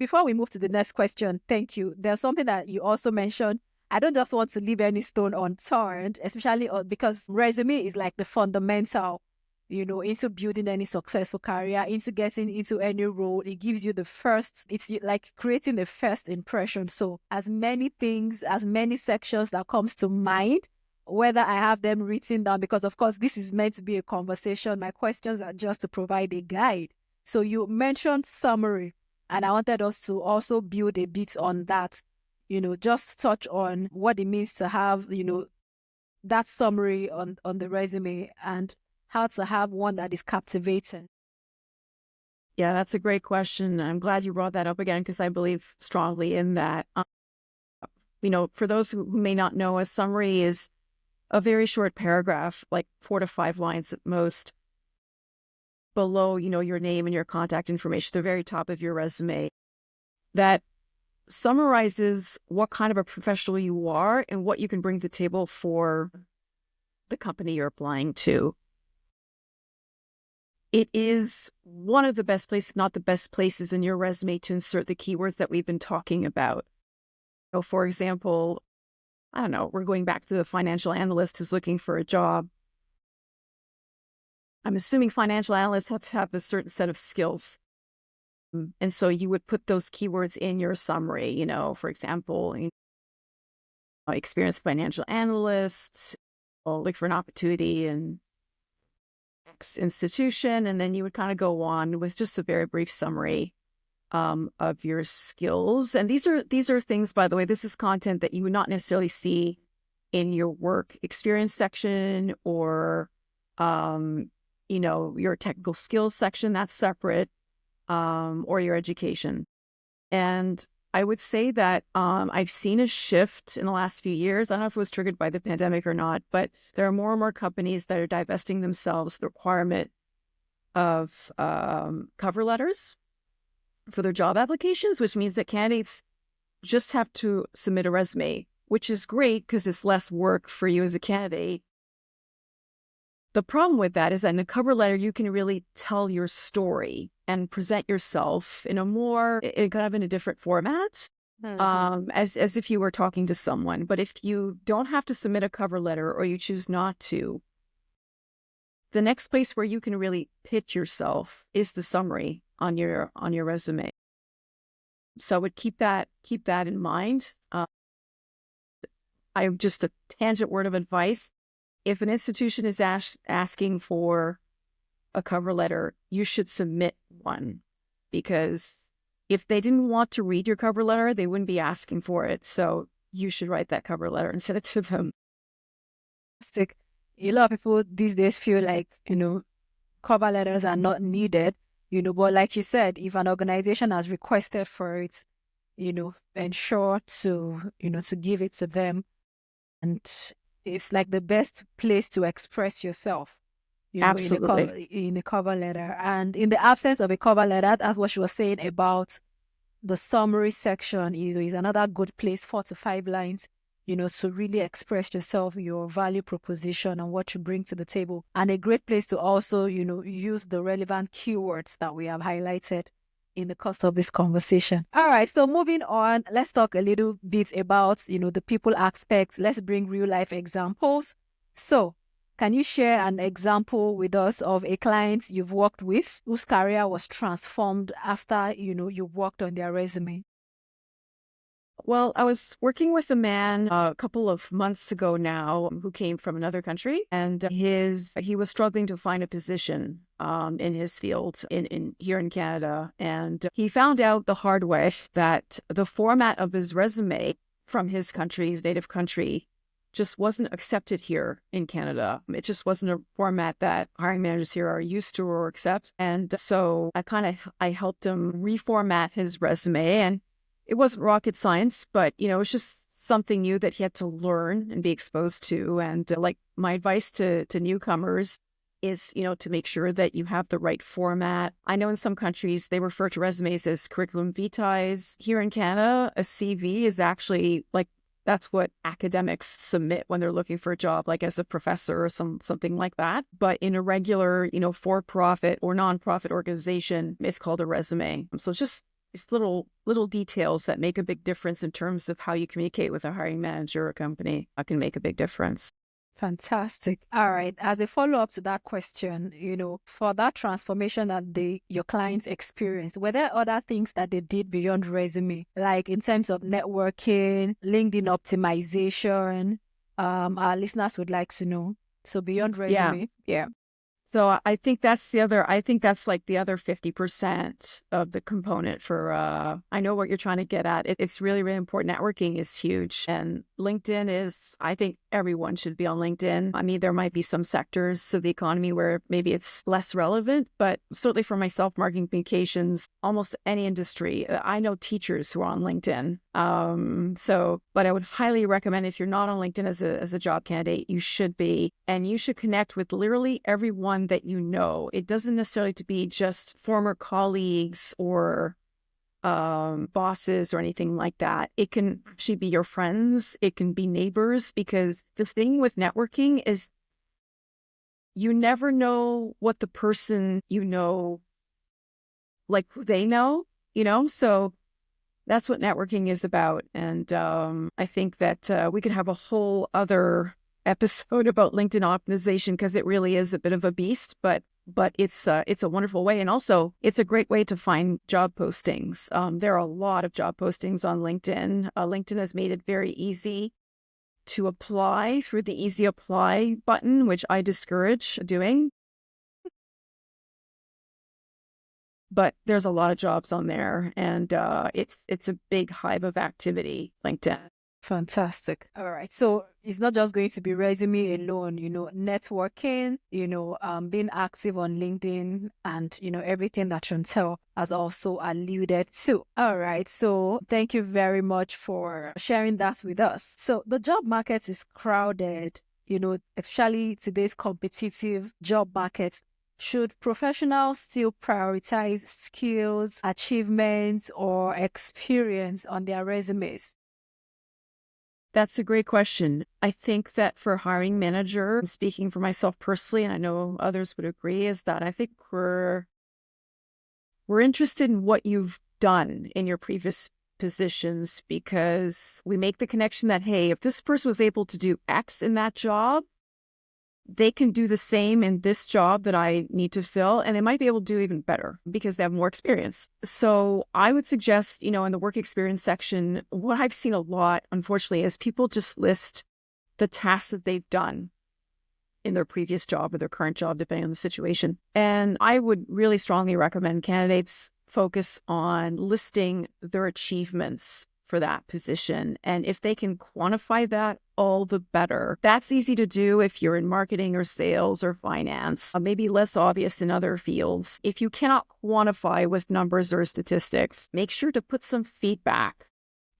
before we move to the next question, thank you. There's something that you also mentioned. I don't just want to leave any stone unturned, especially because resume is like the fundamental, into building any successful career, into getting into any role. It gives you it's like creating the first impression. So as many things, as many sections that comes to mind, whether I have them written down, because of course this is meant to be a conversation. My questions are just to provide a guide. So you mentioned summary, and I wanted us to also build a bit on that, just touch on what it means to have, that summary on the resume and how to have one that is captivating. Yeah, that's a great question. I'm glad you brought that up again because I believe strongly in that. For those who may not know, a summary is a very short paragraph, like 4 to 5 lines at most, below, your name and your contact information, the very top of your resume, that summarizes what kind of a professional you are and what you can bring to the table for the company you're applying to. It is one of the best places, if not the best places in your resume to insert the keywords that we've been talking about. For example, I don't know, we're going back to the financial analyst who's looking for a job. I'm assuming financial analysts have a certain set of skills. And so you would put those keywords in your summary, for example, experienced financial analyst, look for an opportunity in X institution. And then you would kind of go on with just a very brief summary of your skills. And these are things, by the way, this is content that you would not necessarily see in your work experience section or, your technical skills section. That's separate, or your education. And I would say that I've seen a shift in the last few years. I don't know if it was triggered by the pandemic or not, but there are more and more companies that are divesting themselves the requirement of cover letters for their job applications, which means that candidates just have to submit a resume, which is great because it's less work for you as a candidate. The problem with that is that in a cover letter, you can really tell your story and present yourself in a different format, as if you were talking to someone. But if you don't have to submit a cover letter or you choose not to, the next place where you can really pitch yourself is the summary on your resume. So I would keep that in mind. I'm just a tangent word of advice. If an institution is asking for a cover letter, you should submit one, because if they didn't want to read your cover letter, they wouldn't be asking for it. So you should write that cover letter and send it to them. A lot of people these days feel like, cover letters are not needed, but like you said, if an organization has requested for it, ensure to give it to them. And it's like the best place to express yourself, Absolutely. in a cover letter. And in the absence of a cover letter, that's what she was saying about the summary section is another good place, 4 to 5 lines, to really express yourself, your value proposition and what you bring to the table. And a great place to also, use the relevant keywords that we have highlighted in the course of this conversation. All right, so moving on, let's talk a little bit about, the people aspect. Let's bring real life examples. So can you share an example with us of a client you've worked with whose career was transformed after, you worked on their resume? Well, I was working with a man a couple of months ago now who came from another country, and he was struggling to find a position in his field in here in Canada. And he found out the hard way that the format of his resume from his country, his native country, just wasn't accepted here in Canada. It just wasn't a format that hiring managers here are used to or accept. And so I helped him reformat his resume, and it wasn't rocket science, but, it's just something new that he had to learn and be exposed to. And like my advice to newcomers is, to make sure that you have the right format. I know in some countries they refer to resumes as curriculum vitae. Here in Canada, a CV is actually that's what academics submit when they're looking for a job, like as a professor or something like that. But in a regular, for-profit or nonprofit organization, it's called a resume. So just It's little details that make a big difference in terms of how you communicate with a hiring manager or a company. That can make a big difference. Fantastic. All right. As a follow-up to that question, for that transformation that your clients experienced, were there other things that they did beyond resume, like in terms of networking, LinkedIn optimization? Our listeners would like to know. So beyond Yeah. resume. Yeah. So I think that's like the other 50% of the component for, I know what you're trying to get at. It's really, really important. Networking is huge. And LinkedIn I think everyone should be on LinkedIn. I mean, there might be some sectors of the economy where maybe it's less relevant, but certainly for myself, marketing communications, almost any industry, I know teachers who are on LinkedIn. But I would highly recommend, if you're not on LinkedIn as a job candidate, you should be, and you should connect with literally everyone that you know. It doesn't necessarily to be just former colleagues or bosses or anything like that. It can actually be your friends. It can be neighbors, because the thing with networking is you never know what the person like who they know, so that's what networking is about. And I think that we could have a whole other episode about LinkedIn optimization, because it really is a bit of a beast, but it's a wonderful way. And also it's a great way to find job postings. There are a lot of job postings on LinkedIn. LinkedIn has made it very easy to apply through the easy apply button, which I discourage doing. But there's a lot of jobs on there, and it's a big hive of activity, LinkedIn. Fantastic. All right. So it's not just going to be resume alone, networking, being active on LinkedIn, and, everything that Chantel has also alluded to. All right. So thank you very much for sharing that with us. So the job market is crowded, especially today's competitive job market. Should professionals still prioritize skills, achievements, or experience on their resumes? That's a great question. I think that for a hiring manager, speaking for myself personally, and I know others would agree, is that I think we're interested in what you've done in your previous positions, because we make the connection that, hey, if this person was able to do X in that job, they can do the same in this job that I need to fill, and they might be able to do even better because they have more experience. So I would suggest, in the work experience section, what I've seen a lot, unfortunately, is people just list the tasks that they've done in their previous job or their current job, depending on the situation. And I would really strongly recommend candidates focus on listing their achievements for that position. And if they can quantify that, all the better. That's easy to do if you're in marketing or sales or finance, maybe less obvious in other fields. If you cannot quantify with numbers or statistics, make sure to put some feedback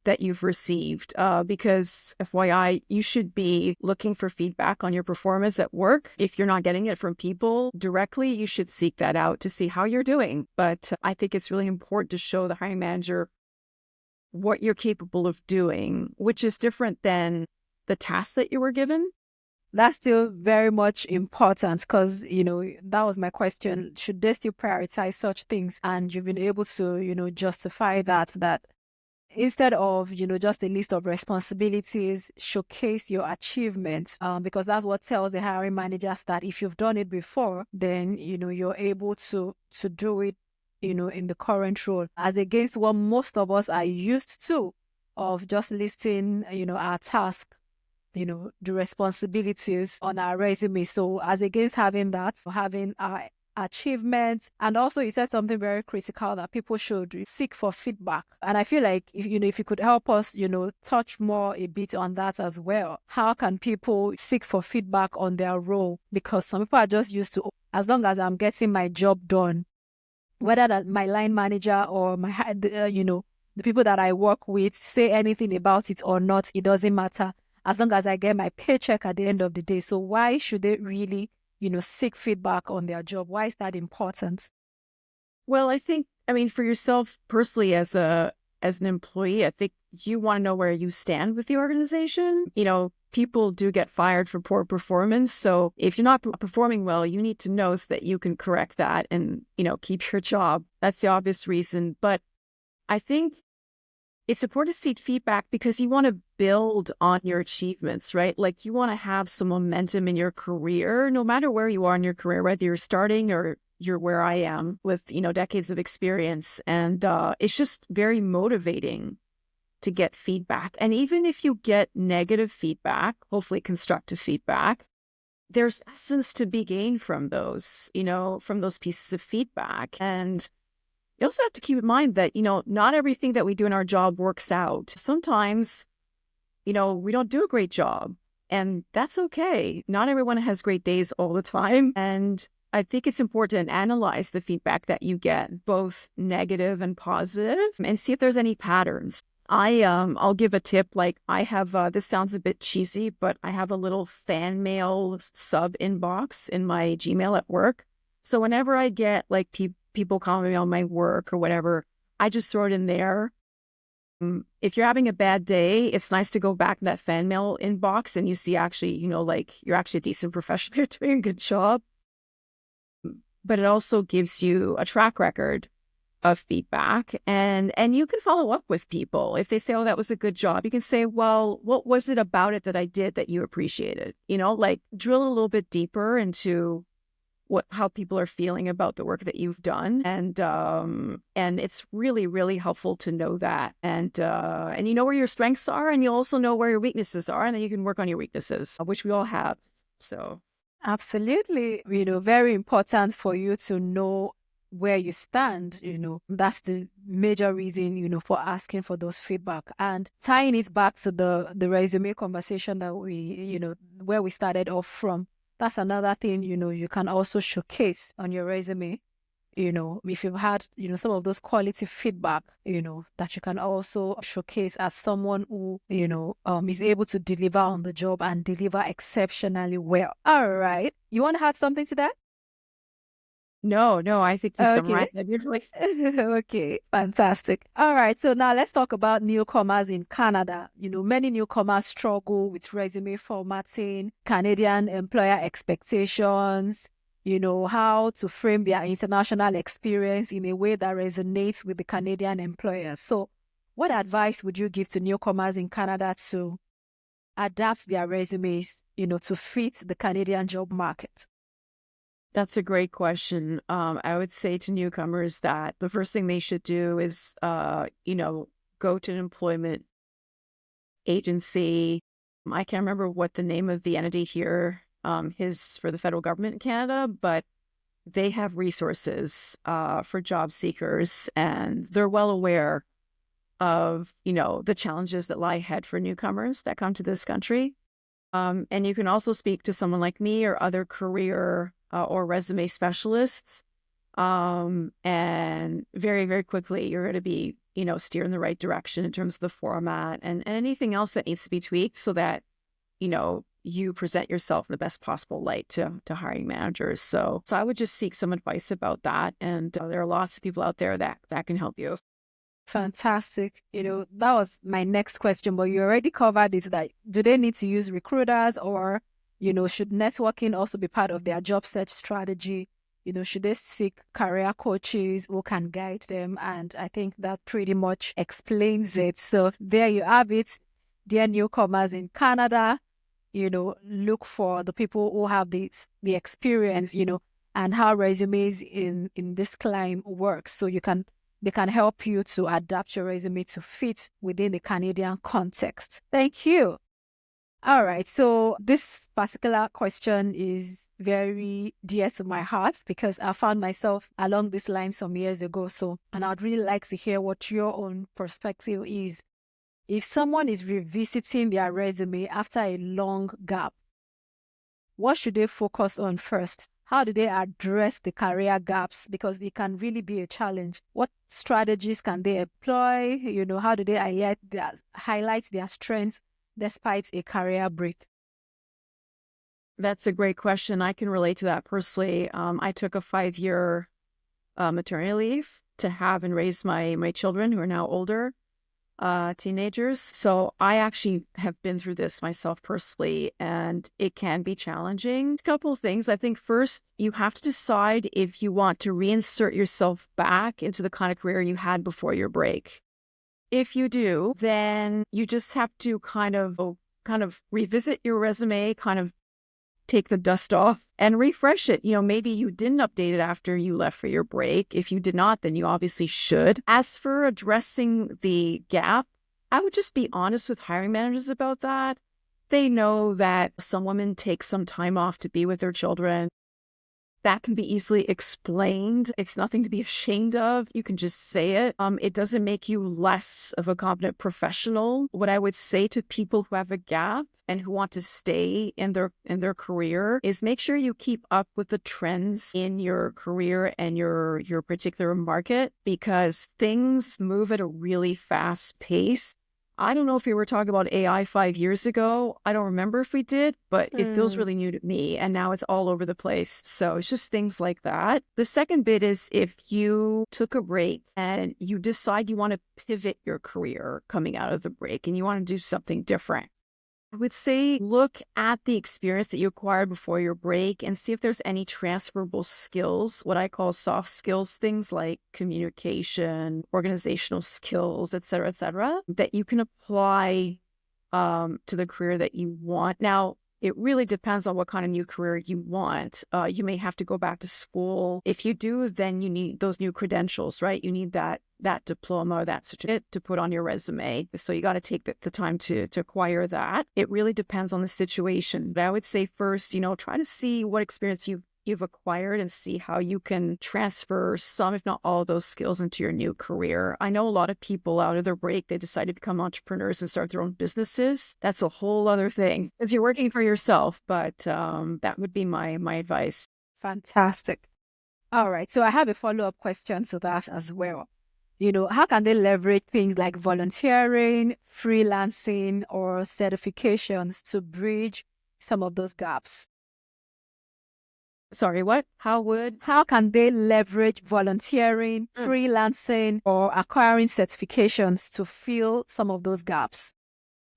that you've received, because FYI, you should be looking for feedback on your performance at work. If you're not getting it from people directly, you should seek that out to see how you're doing. But I think it's really important to show the hiring manager what you're capable of doing, which is different than the task that you were given. That's still very much important, because, that was my question. Should they still prioritize such things? And you've been able to, justify that instead of, just a list of responsibilities, showcase your achievements, because that's what tells the hiring managers that if you've done it before, then, you're able to do it, in the current role, as against what most of us are used to, of just listing, our task, the responsibilities on our resume. So as against having that, having our achievements. And also you said something very critical, that people should seek for feedback. And I feel like if you could help us, touch more a bit on that as well. How can people seek for feedback on their role? Because some people are just used to, as long as I'm getting my job done, whether that my line manager or the people that I work with say anything about it or not, it doesn't matter, as long as I get my paycheck at the end of the day. So why should they really, seek feedback on their job? Why is that important? Well, I mean, for yourself personally as an employee, I think you want to know where you stand with the organization. People do get fired for poor performance. So if you're not performing well, you need to know so that you can correct that and, keep your job. That's the obvious reason. But I think it's important to seek feedback because you want to build on your achievements, right? Like you want to have some momentum in your career, no matter where you are in your career, whether you're starting or you're where I am with, decades of experience. And it's just very motivating to get feedback. And even if you get negative feedback, hopefully constructive feedback, there's essence to be gained from those, from those pieces of feedback. And you also have to keep in mind that, not everything that we do in our job works out. Sometimes, we don't do a great job, and that's okay. Not everyone has great days all the time. And I think it's important to analyze the feedback that you get, both negative and positive, and see if there's any patterns. I'll give a tip. Like I have, this sounds a bit cheesy, but I have a little fan mail sub inbox in my Gmail at work. So whenever I get like people commenting on my work or whatever, I just throw it in there. If you're having a bad day, it's nice to go back in that fan mail inbox and you see actually, like you're actually a decent professional, you're doing a good job. But it also gives you a track record of feedback, and you can follow up with people. If they say, oh, that was a good job, you can say, well, what was it about it that I did that you appreciated? Like drill a little bit deeper into how people are feeling about the work that you've done. And it's really, really helpful to know that. And you know where your strengths are, and you also know where your weaknesses are, and then you can work on your weaknesses, which we all have. So Absolutely. Very important for you to know where you stand. That's the major reason, for asking for those feedback. And tying it back to the resume conversation that we, where we started off from, that's another thing, you can also showcase on your resume, if you've had, some of those quality feedback, that you can also showcase as someone who, is able to deliver on the job and deliver exceptionally well. All right. You want to add something to that? No, I think you summarized that beautifully. Okay, fantastic. All right, so now let's talk about newcomers in Canada. Many newcomers struggle with resume formatting, Canadian employer expectations, how to frame their international experience in a way that resonates with the Canadian employers. So what advice would you give to newcomers in Canada to adapt their resumes, to fit the Canadian job market? That's a great question. I would say to newcomers that the first thing they should do is, go to an employment agency. I can't remember what the name of the entity here is for the federal government in Canada, but they have resources for job seekers, and they're well aware of, the challenges that lie ahead for newcomers that come to this country. And you can also speak to someone like me or other career or resume specialists. And very, very quickly, you're going to be, steer in the right direction in terms of the format and anything else that needs to be tweaked so that, you present yourself in the best possible light to hiring managers. So I would just seek some advice about that. And there are lots of people out there that can help you. Fantastic. That was my next question, but you already covered it, that do they need to use recruiters, or, should networking also be part of their job search strategy? Should they seek career coaches who can guide them? And I think that pretty much explains it. So there you have it, dear newcomers in Canada. Look for the people who have the experience, and how resumes in this climb works. So they can help you to adapt your resume to fit within the Canadian context. Thank you. All right. So this particular question is very dear to my heart because I found myself along this line some years ago. And I'd really like to hear what your own perspective is. If someone is revisiting their resume after a long gap, what should they focus on first? How do they address the career gaps? Because it can really be a challenge. What strategies can they employ? How do they highlight their strengths despite a career break? That's a great question. I can relate to that personally. I took a 5-year maternity leave to have and raise my children who are now older. teenagers. So I actually have been through this myself personally, and it can be challenging. A couple of things. I think first, you have to decide if you want to reinsert yourself back into the kind of career you had before your break. If you do, then you just have to kind of revisit your resume, kind of take the dust off and refresh it. Maybe you didn't update it after you left for your break. If you did not, then you obviously should. As for addressing the gap, I would just be honest with hiring managers about that. They know that some women take some time off to be with their children. That can be easily explained. It's nothing to be ashamed of. You can just say it. It doesn't make you less of a competent professional. What I would say to people who have a gap and who want to stay in their career is make sure you keep up with the trends in your career and your particular market, because things move at a really fast pace. I don't know if we were talking about AI 5 years ago. I don't remember if we did, but it feels really new to me. And now it's all over the place. So it's just things like that. The second bit is if you took a break and you decide you want to pivot your career coming out of the break and you want to do something different, I would say look at the experience that you acquired before your break and see if there's any transferable skills, what I call soft skills, things like communication, organizational skills, et cetera, that you can apply to the career that you want. Now, it really depends on what kind of new career you want. You may have to go back to school. If you do, then you need those new credentials, right? You need that diploma or that certificate to put on your resume. So you got to take the time to acquire that. It really depends on the situation. But I would say first, try to see what experience you've acquired and see how you can transfer some, if not all, of those skills into your new career. I know a lot of people out of their break, they decide to become entrepreneurs and start their own businesses. That's a whole other thing because you're working for yourself. But that would be my advice. Fantastic. All right. So I have a follow-up question to that as well. How can they leverage things like volunteering, freelancing, or certifications to bridge some of those gaps? Sorry, what? How can they leverage volunteering, freelancing, or acquiring certifications to fill some of those gaps?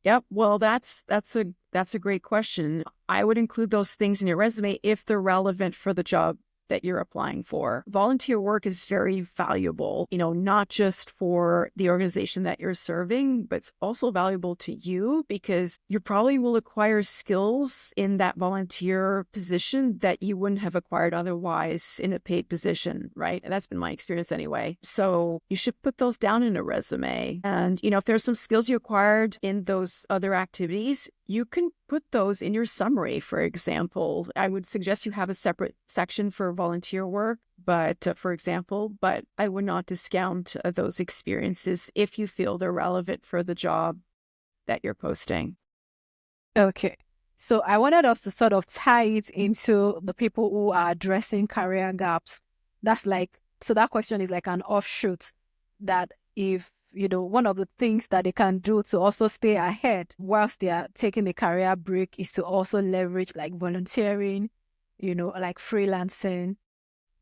Yep. Well, that's a great question. I would include those things in your resume if they're relevant for the job that you're applying for. Volunteer work is very valuable, not just for the organization that you're serving, but it's also valuable to you because you probably will acquire skills in that volunteer position that you wouldn't have acquired otherwise in a paid position, right? And that's been my experience anyway. So you should put those down in a resume. And, if there's some skills you acquired in those other activities, you can put those in your summary. For example, I would suggest you have a separate section for volunteer work, but I would not discount those experiences if you feel they're relevant for the job that you're posting. Okay. So I wanted us to sort of tie it into the people who are addressing career gaps. So that question is like an offshoot that if one of the things that they can do to also stay ahead whilst they are taking a career break is to also leverage like volunteering, like freelancing,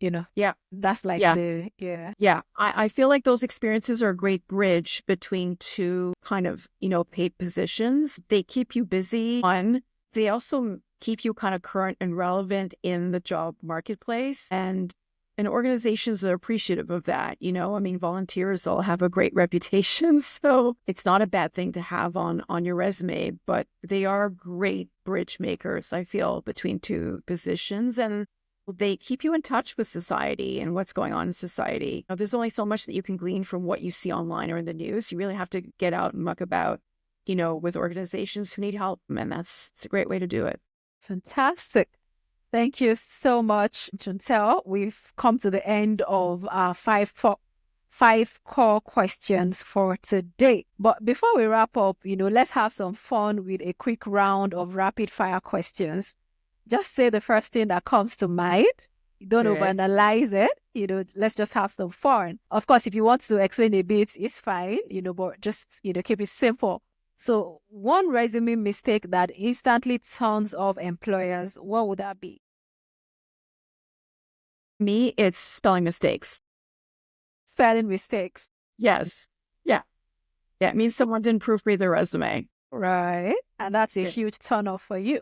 Yeah. that's like Yeah. I feel like those experiences are a great bridge between two kind of, paid positions. They keep you busy. One, they also keep you kind of current and relevant in the job marketplace. And organizations are appreciative of that. Volunteers all have a great reputation. So it's not a bad thing to have on your resume, but they are great bridge makers, I feel, between two positions. And they keep you in touch with society and what's going on in society. There's only so much that you can glean from what you see online or in the news. You really have to get out and muck about, with organizations who need help. And it's a great way to do it. Fantastic. Thank you so much, Chantel. We've come to the end of our five core questions for today. But before we wrap up, let's have some fun with a quick round of rapid fire questions. Just say the first thing that comes to mind. Don't overanalyze it. Let's just have some fun. Of course, if you want to explain a bit, it's fine, but just, keep it simple. So one resume mistake that instantly turns off employers, what would that be? Me, it's spelling mistakes. Spelling mistakes. Yes. Yeah. Yeah, it means someone didn't proofread their resume. Right. And that's a Yeah. huge turn off for you.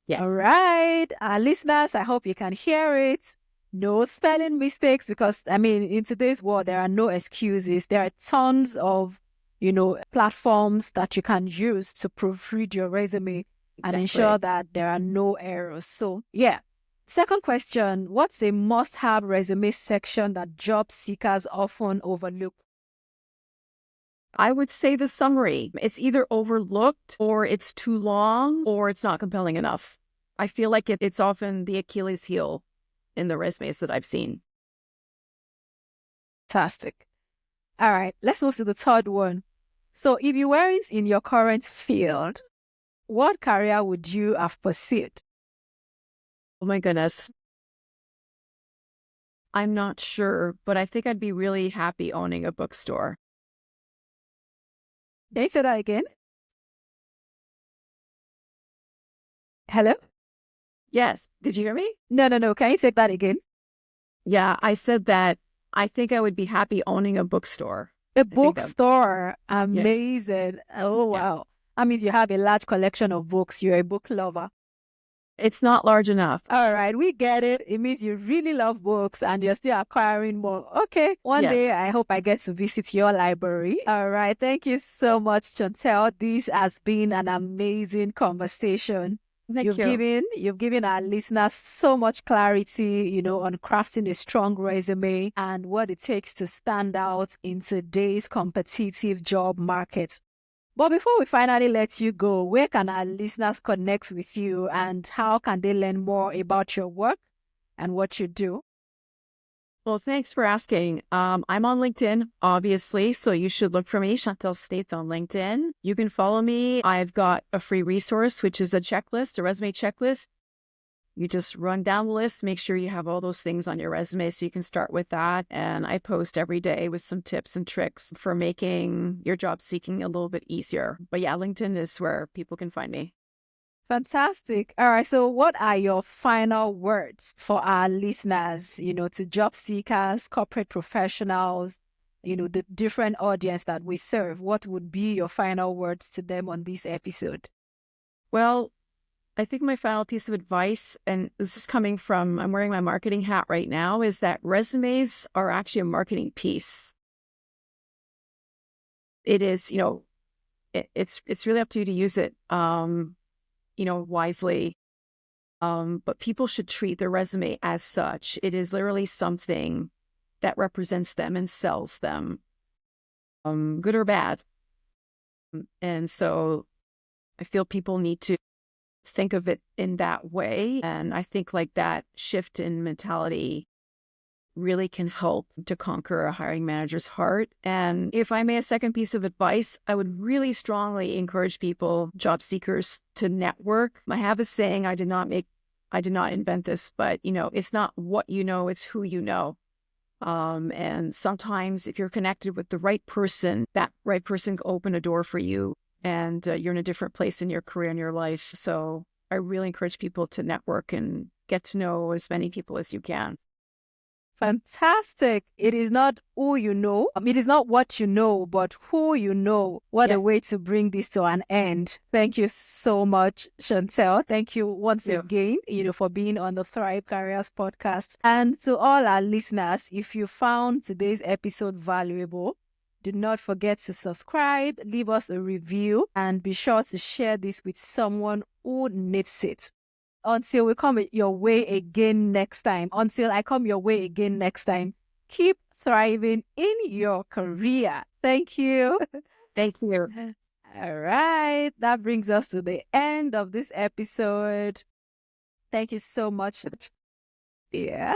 Yes. All right. Our listeners, I hope you can hear it. No spelling mistakes because, I mean, in today's world, there are no excuses. There are tons of, platforms that you can use to proofread your resume and ensure that there are no errors. So, yeah. Second question, what's a must-have resume section that job seekers often overlook? I would say the summary. It's either overlooked or it's too long or it's not compelling enough. I feel like it's often the Achilles heel in the resumes that I've seen. Fantastic. All right, let's move to the third one. So if you weren't in your current field, what career would you have pursued? Oh my goodness. I'm not sure, but I think I'd be really happy owning a bookstore. Can you say that again? Hello? Yes. Did you hear me? No. Can you take that again? Yeah, I said that I think I would be happy owning a bookstore. A bookstore. Yeah. Amazing. Oh, wow. Yeah. That means you have a large collection of books. You're a book lover. It's not large enough. All right, we get it. It means you really love books and you're still acquiring more. Okay, one day I hope I get to visit your library. All right, thank you so much, Chantel. This has been an amazing conversation. Thank you. You've given our listeners so much clarity, on crafting a strong resume and what it takes to stand out in today's competitive job market. But before we finally let you go, where can our listeners connect with you and how can they learn more about your work and what you do? Well, thanks for asking. I'm on LinkedIn, obviously, so you should look for me, Chantel Staith on LinkedIn. You can follow me. I've got a free resource, which is a checklist, a resume checklist. You just run down the list, make sure you have all those things on your resume so you can start with that. And I post every day with some tips and tricks for making your job seeking a little bit easier. But yeah, LinkedIn is where people can find me. Fantastic. All right. So what are your final words for our listeners, to job seekers, corporate professionals, the different audience that we serve? What would be your final words to them on this episode? Well, I think my final piece of advice, and this is coming from, I'm wearing my marketing hat right now, is that resumes are actually a marketing piece. It is, it's really up to you to use it, wisely. But people should treat their resume as such. It is literally something that represents them and sells them, good or bad. And so I feel people need to think of it in that way. And I think like that shift in mentality really can help to conquer a hiring manager's heart. And if I may, a second piece of advice, I would really strongly encourage people, job seekers, to network. I have a saying, I did not invent this, but it's not what you know, it's who you know. And sometimes if you're connected with the right person, that right person can open a door for you and you're in a different place in your career and your life. So I really encourage people to network and get to know as many people as you can. Fantastic. It is not who you know. It is not what you know, but who you know. What a way to bring this to an end. Thank you so much, Chantel. Thank you once again, for being on the Thrive Careers podcast. And to all our listeners, if you found today's episode valuable, do not forget to subscribe, leave us a review, and be sure to share this with someone who needs it. Until we come your way again next time, until I come your way again next time, keep thriving in your career. Thank you. Thank you. All right. That brings us to the end of this episode. Thank you so much. Yeah.